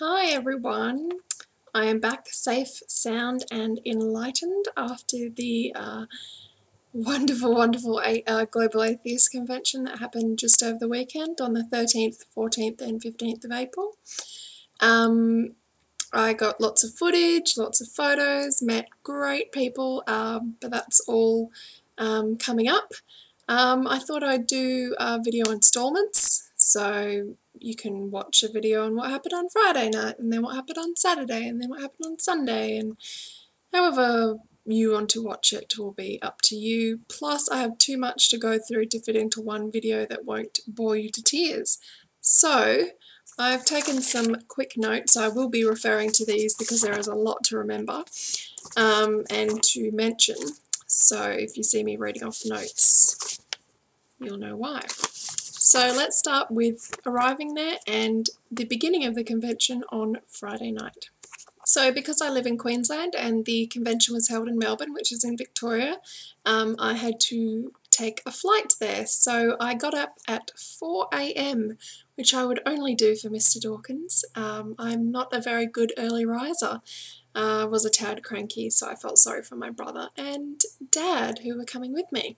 Hi everyone, I am back safe, sound and enlightened after the wonderful Global Atheist Convention that happened just over the weekend on the 13th, 14th and 15th of April. I got lots of footage, lots of photos, met great people, but that's all coming up. I thought I'd do video installments, so you can watch a video on what happened on Friday night, and then what happened on Saturday, and then what happened on Sunday, and however you want to watch it will be up to you. Plus, I have too much to go through to fit into one video that won't bore you to tears. So, I've taken some quick notes. I will be referring to these because there is a lot to remember and to mention. So, if you see me reading off notes, you'll know why. So let's start with arriving there and the beginning of the convention on Friday night. So because I live in Queensland and the convention was held in Melbourne, which is in Victoria, I had to take a flight there. So I got up at 4 AM, which I would only do for Mr. Dawkins. I'm not a very good early riser. I was a tad cranky, so I felt sorry for my brother and dad who were coming with me.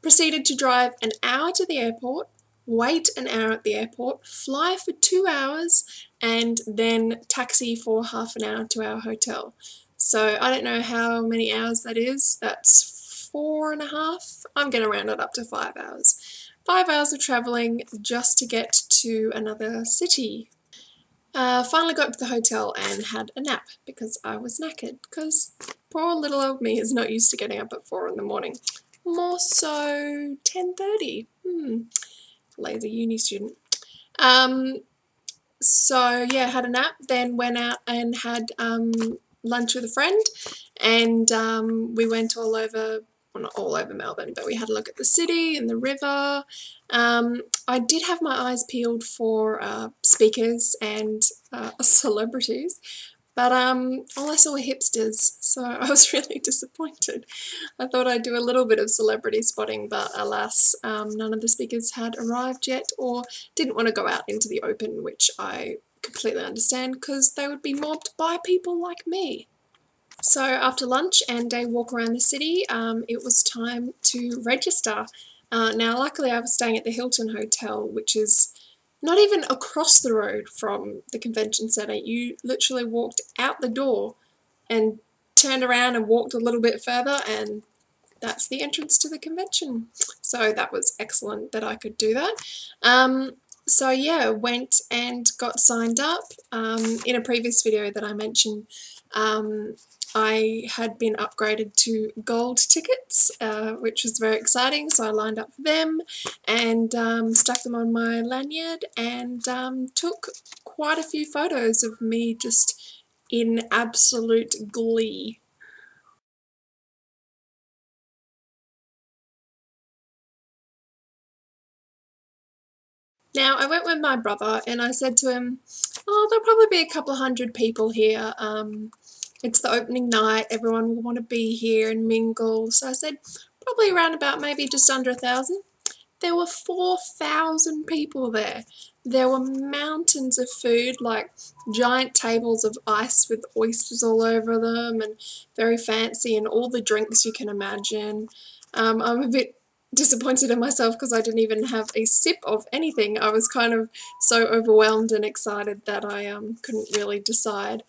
Proceeded to drive an hour to the airport, wait an hour at the airport, fly for 2 hours, and then taxi for half an hour to our hotel. So I don't know how many hours that is. That's 4.5. I'm going to round it up to 5 hours. 5 hours of travelling just to get to another city. Finally got to the hotel and had a nap because I was knackered, because poor little old me is not used to getting up at 4 in the morning. More so 10:30. Lazy uni student. So yeah, had a nap, then went out and had lunch with a friend, and we went all over, well, not all over Melbourne, but we had a look at the city and the river. I did have my eyes peeled for speakers and celebrities, but all I saw were hipsters, so I was really disappointed. I thought I'd do a little bit of celebrity spotting, but alas, none of the speakers had arrived yet or didn't want to go out into the open, which I completely understand because they would be mobbed by people like me. So after lunch and a walk around the city, it was time to register. Now, luckily I was staying at the Hilton Hotel, which is not even across the road from the convention centre. You literally walked out the door and turned around and walked a little bit further, and that's the entrance to the convention. So that was excellent that I could do that. So yeah, went and got signed up. In a previous video that I mentioned, I had been upgraded to gold tickets, which was very exciting, so I lined up for them and stuck them on my lanyard and took quite a few photos of me just in absolute glee. Now, I went with my brother and I said to him, oh, there'll probably be a couple of hundred people here. It's the opening night, everyone will want to be here and mingle. So I said, probably around about maybe just under 1,000. There were 4,000 people there. There were mountains of food, like giant tables of ice with oysters all over them and very fancy, and all the drinks you can imagine. I'm a bit disappointed in myself because I didn't even have a sip of anything. I was kind of so overwhelmed and excited that I couldn't really decide.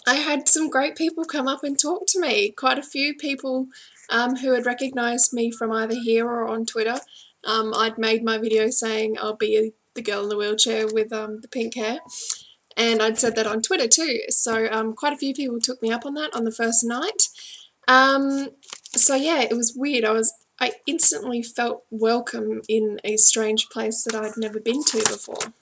I had some great people come up and talk to me. Quite a few people who had recognised me from either here or on Twitter. I'd made my video saying I'll be the girl in the wheelchair with the pink hair, and I'd said that on Twitter too. So quite a few people took me up on that on the first night. So yeah, it was weird. I instantly felt welcome in a strange place that I'd never been to before.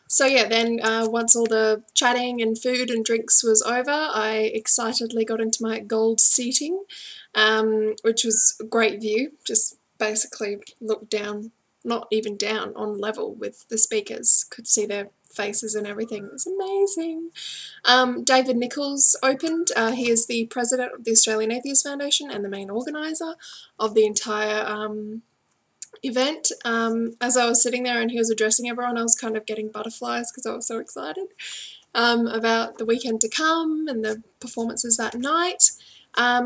So yeah, then once all the chatting and food and drinks was over, I excitedly got into my gold seating, which was a great view. Just basically looked down not even down, on level with the speakers. Could see their faces and everything. It was amazing. David Nichols opened. He is the president of the Australian Atheist Foundation and the main organiser of the entire event. As I was sitting there and he was addressing everyone, I was kind of getting butterflies because I was so excited about the weekend to come and the performances that night.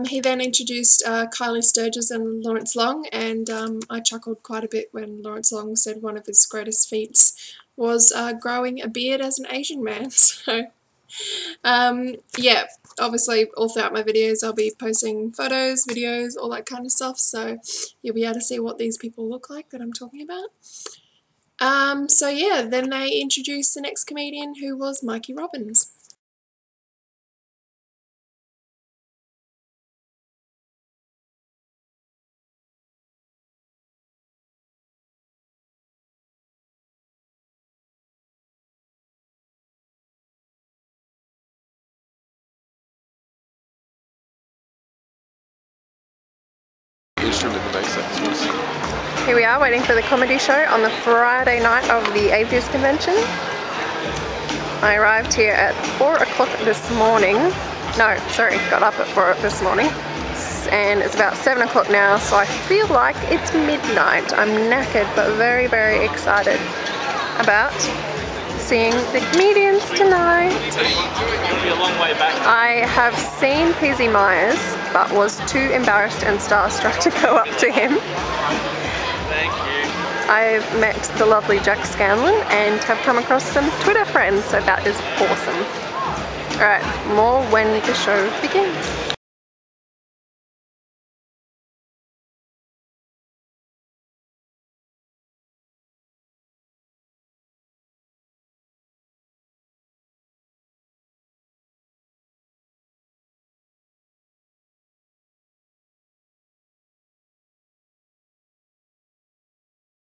He then introduced Kylie Sturgis and Lawrence Long, and I chuckled quite a bit when Lawrence Long said one of his greatest feats was growing a beard as an Asian man. So yeah, obviously all throughout my videos I'll be posting photos, videos, all that kind of stuff, so you'll be able to see what these people look like that I'm talking about. So yeah, then they introduced the next comedian, who was Mikey Robbins. Here we are waiting for the comedy show on the Friday night of the Atheist Convention. I arrived here at 4 o'clock this morning. No, sorry, got up at 4 this morning. And it's about 7 o'clock now, so I feel like it's midnight. I'm knackered, but very, very excited about seeing the comedians tonight. I have seen PZ Myers, but was too embarrassed and starstruck to go up to him. Thank you. I've met the lovely Jack Scanlon and have come across some Twitter friends, so that is awesome. Alright, more when the show begins.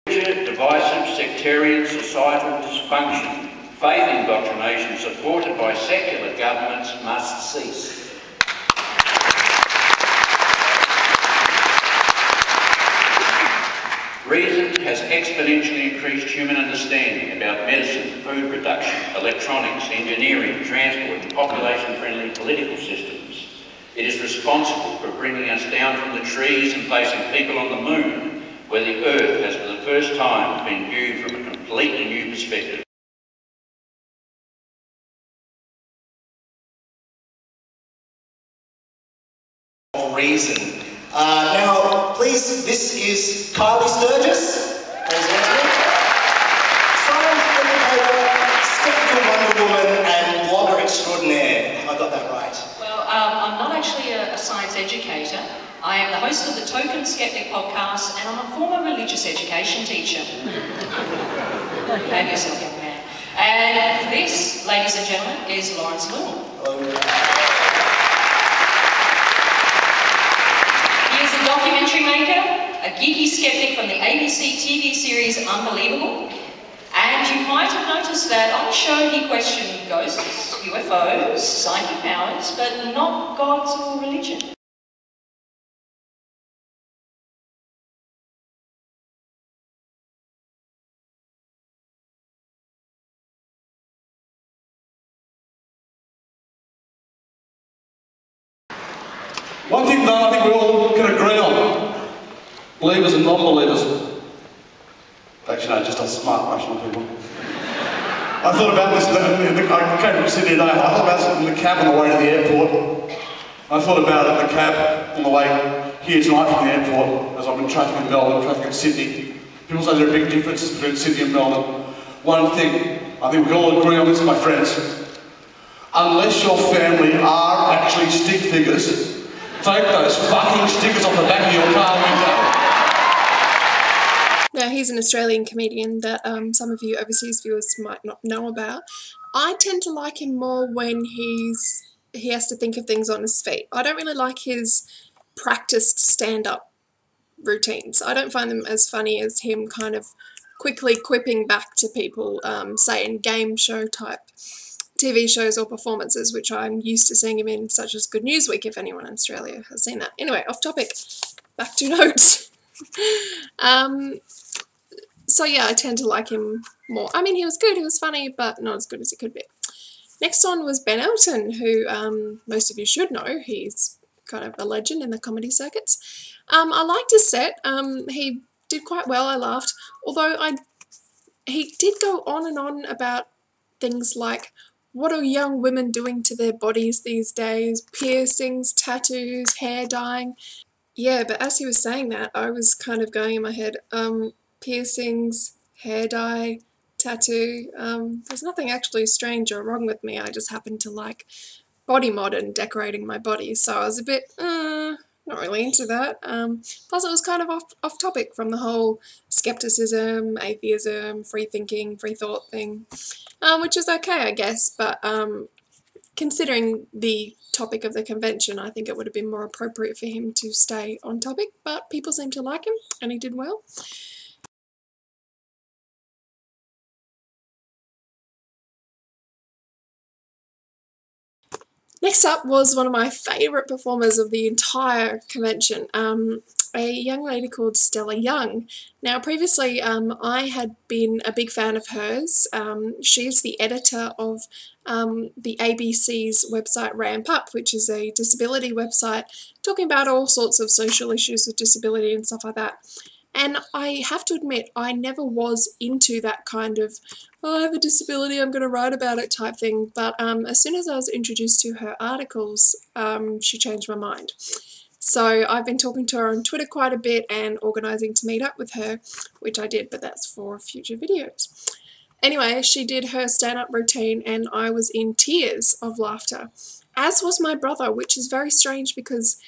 Divisive sectarian societal dysfunction, faith indoctrination supported by secular governments must cease. Reason has exponentially increased human understanding about medicine, food production, electronics, engineering, transport and population-friendly political systems. It is responsible for bringing us down from the trees and placing people on the moon, where the Earth has for the first time been viewed from a completely new perspective. Reason. Now, please, this is Kylie Sturgis, science educator, skeptical Wonder Woman, and blogger extraordinaire. Have I got that right? Well, I'm not actually a science educator. I am the host of the Token Skeptic podcast, and I'm a former religious education teacher. Have yourself, young man. And this, ladies and gentlemen, is Lawrence Long. Hello. He is a documentary maker, a geeky skeptic from the ABC TV series Unbelievable, and you might have noticed that on the show he questioned ghosts, UFOs, psychic powers, but not gods or religion. One thing though I think we all can agree on, believers and non-believers. Actually no, just us smart rational people. I thought about this, I came from Sydney today, I thought about this in the cab on the way to the airport. I thought about it in the cab on the way here tonight from the airport, as I'm in traffic in Melbourne, traffic in Sydney. People say there are big differences between Sydney and Melbourne. One thing, I think we can all agree on this, my friends. Unless your family are actually stick figures, take those fucking stickers off the back of your car window. Now, he's an Australian comedian that some of you overseas viewers might not know about. I tend to like him more when he has to think of things on his feet. I don't really like his practiced stand-up routines. I don't find them as funny as him kind of quickly quipping back to people, say in game show type TV shows or performances, which I'm used to seeing him in, such as Good News Week, if anyone in Australia has seen that. Anyway, off topic. Back to notes. So yeah, I tend to like him more. I mean, he was good, he was funny, but not as good as he could be. Next on was Ben Elton, who most of you should know. He's kind of a legend in the comedy circuits. I liked his set. He did quite well, I laughed. Although he did go on and on about things like, what are young women doing to their bodies these days? Piercings, tattoos, hair dyeing. Yeah, but as he was saying that, I was kind of going in my head, piercings, hair dye, tattoo. There's nothing actually strange or wrong with me. I just happen to like body mod and decorating my body, so I was a bit, not really into that. Plus it was kind of off topic from the whole skepticism, atheism, free thinking, free thought thing, which is okay, I guess, but considering the topic of the convention, I think it would have been more appropriate for him to stay on topic, but people seem to like him, and he did well. Next up was one of my favourite performers of the entire convention, a young lady called Stella Young. Now previously I had been a big fan of hers. She's the editor of the ABC's website Ramp Up, which is a disability website talking about all sorts of social issues with disability and stuff like that. And I have to admit, I never was into that kind of, oh, I have a disability, I'm going to write about it type thing. But as soon as I was introduced to her articles, she changed my mind. So I've been talking to her on Twitter quite a bit and organising to meet up with her, which I did, but that's for future videos. Anyway, she did her stand-up routine and I was in tears of laughter, as was my brother, which is very strange because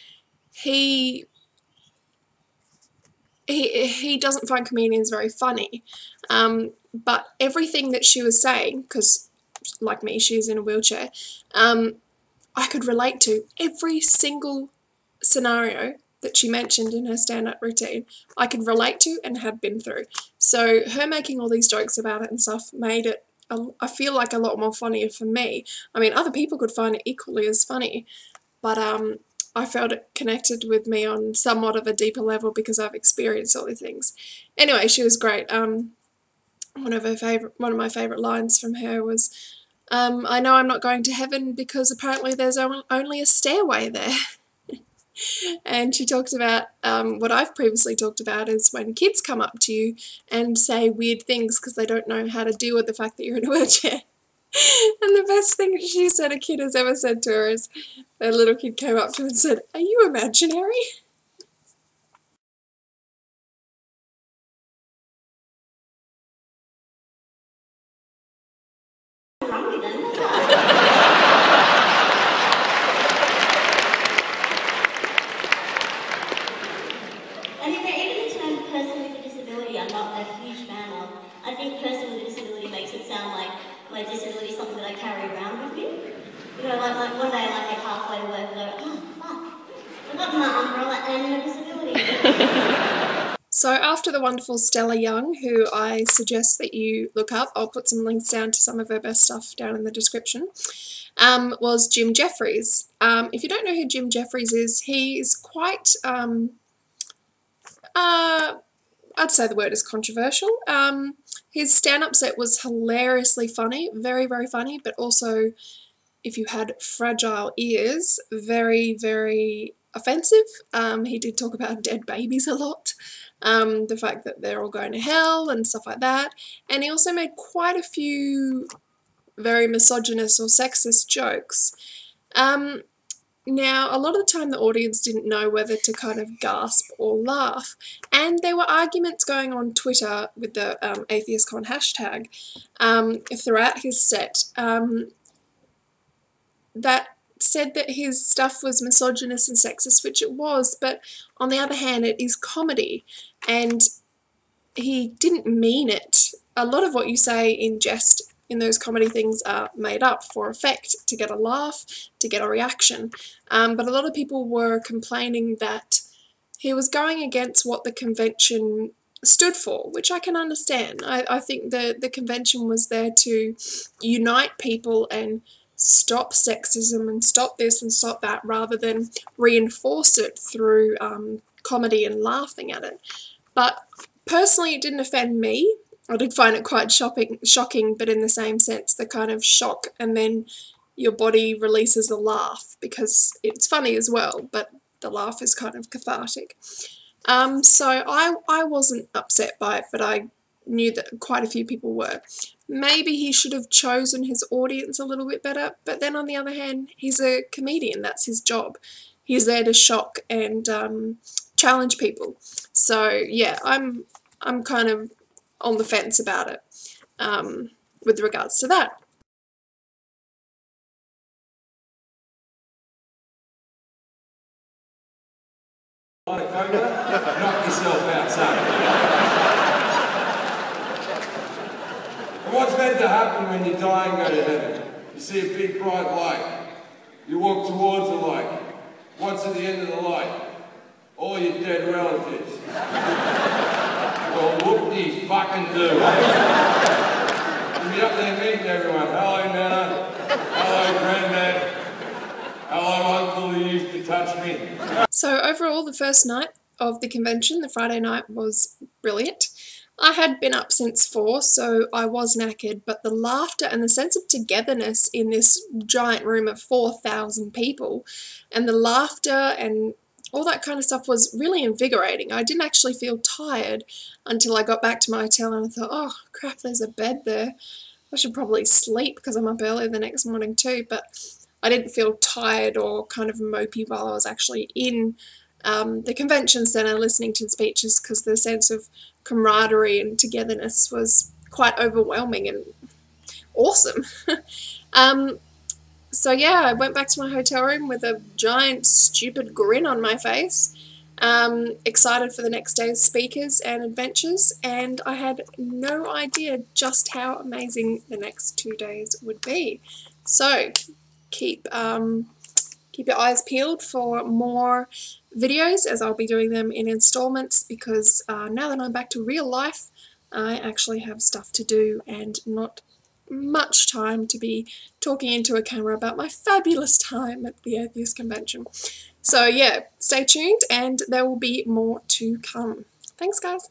he doesn't find comedians very funny, but everything that she was saying, because like me, she's in a wheelchair, I could relate to every single scenario that she mentioned in her stand-up routine. I could relate to and had been through. So her making all these jokes about it and stuff made it, I feel like, a lot more funnier for me. I mean, other people could find it equally as funny, but I felt it connected with me on somewhat of a deeper level because I've experienced all these things. Anyway, she was great. One of my favourite lines from her was, I know I'm not going to heaven because apparently there's only a stairway there. And she talks about what I've previously talked about is when kids come up to you and say weird things because they don't know how to deal with the fact that you're in a wheelchair. And the best thing she said a kid has ever said to her is a little kid came up to her and said, "Are you imaginary?" And if there even the term person with a disability I'm not a huge fan of, I think person with a disability makes it sound like my disability is something that I carry around with me. You know, like one day I might get halfway to work and go, oh, fuck, forgotten my umbrella and a disability. So after the wonderful Stella Young, who I suggest that you look up, I'll put some links down to some of her best stuff down in the description, was Jim Jeffries. If you don't know who Jim Jeffries is, he's quite, I'd say the word is controversial. His stand-up set was hilariously funny, very, very funny, but also, if you had fragile ears, very, very offensive. He did talk about dead babies a lot, the fact that they're all going to hell and stuff like that, and he also made quite a few very misogynist or sexist jokes. Now, a lot of the time the audience didn't know whether to kind of gasp or laugh, and there were arguments going on Twitter with the AtheistCon hashtag throughout his set that said that his stuff was misogynist and sexist, which it was, but on the other hand it is comedy, and he didn't mean it. A lot of what you say in jest in those comedy things are made up for effect, to get a laugh, to get a reaction. But a lot of people were complaining that he was going against what the convention stood for, which I can understand. I think the convention was there to unite people and stop sexism and stop this and stop that, rather than reinforce it through comedy and laughing at it. But Personally, it didn't offend me. I did find it quite shocking, but in the same sense, the kind of shock, and then your body releases a laugh because it's funny as well, but the laugh is kind of cathartic. So I wasn't upset by it, but I knew that quite a few people were. Maybe he should have chosen his audience a little bit better, but then on the other hand, he's a comedian, that's his job. He's there to shock and challenge people. So yeah, I'm kind of on the fence about it with regards to that. Knock yourself out, son. And what's meant to happen when you die and go to heaven? You see a big bright light. You walk towards the light. What's at the end of the light? All your dead relatives. Well, whoop-de fucking do. You'll be up there meeting everyone. Hello, Nana. Hello, Granddad. Hello, Uncle who used to touch me. So overall, the first night of the convention, the Friday night, was brilliant. I had been up since 4, so I was knackered, but the laughter and the sense of togetherness in this giant room of 4,000 people, and the laughter and all that kind of stuff was really invigorating. I didn't actually feel tired until I got back to my hotel and I thought, oh crap, there's a bed there. I should probably sleep because I'm up early the next morning too, but I didn't feel tired or kind of mopey while I was actually in the convention centre listening to the speeches, because the sense of camaraderie and togetherness was quite overwhelming and awesome. So yeah, I went back to my hotel room with a giant stupid grin on my face, excited for the next day's speakers and adventures, and I had no idea just how amazing the next 2 days would be. So keep your eyes peeled for more videos, as I'll be doing them in installments, because now that I'm back to real life, I actually have stuff to do and not much time to be talking into a camera about my fabulous time at the Atheist Convention. So yeah, stay tuned and there will be more to come. Thanks guys.